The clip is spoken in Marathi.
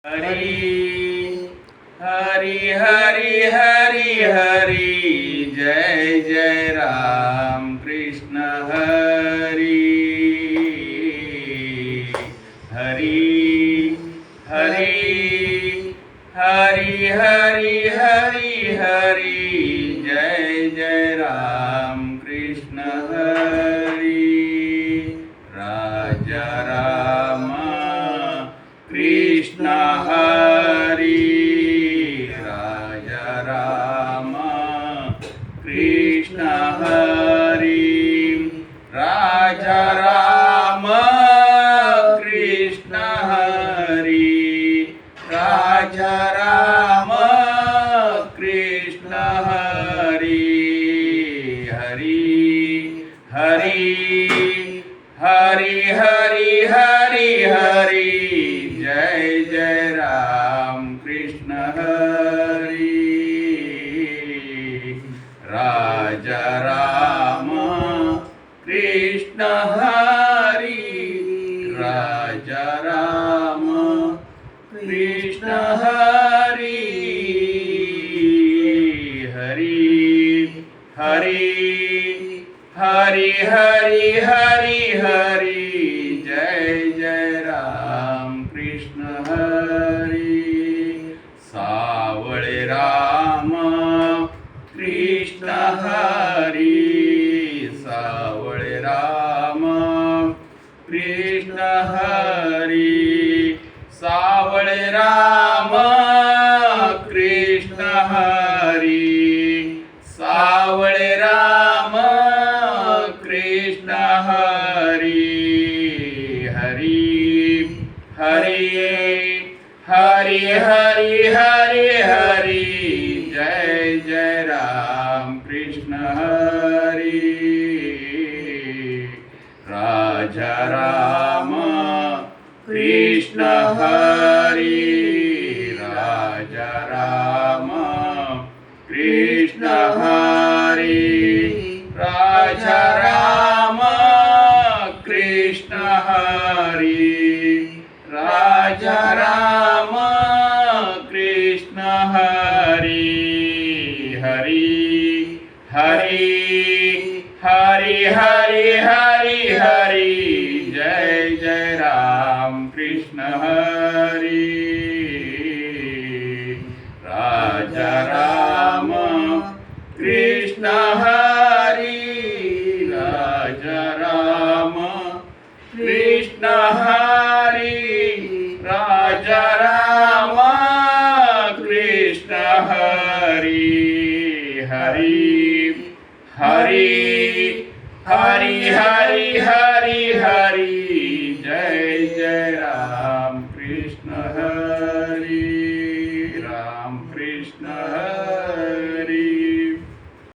हरी हरी हरी हरी हरी जय जय राम कृष्ण हरी हरी हरी हरी हरी हरी हरी जय जय राम कृष्ण हरी राजा राम कृष्ण हरी राजा राम कृष्ण हरी राजा राम कृष्ण हरी राजा राम कृष्ण हरी हरी हरी हरी हरी हरी हरी जय जय राम कृष्ण हरी राजा राम कृष्ण हरी राजा राम कृष्ण हरी हरी हरी हरी हरी हरी हरी जय जय राम कृष्ण हरी सावळे राम कृष्ण हरी सावळे राम कृष्ण हरी सावळे राम कृष्ण हरी सावळे राम कृष्ण हरी हरी हरी हरी हरी हरी हरी जय जय राम कृष्ण हरी राजा राम कृष्ण हरी राजा राम कृष्ण हरी राजा राम कृष्ण हरी राजा राम कृष्ण हरी हरी हरी हरी हरी हरी हरी जय जय राम कृष्ण हरी राजा राम कृष्ण हरी राजा राम कृष्ण हरी राजा राम कृष्ण हरी हरी हरी हरी हरी हरी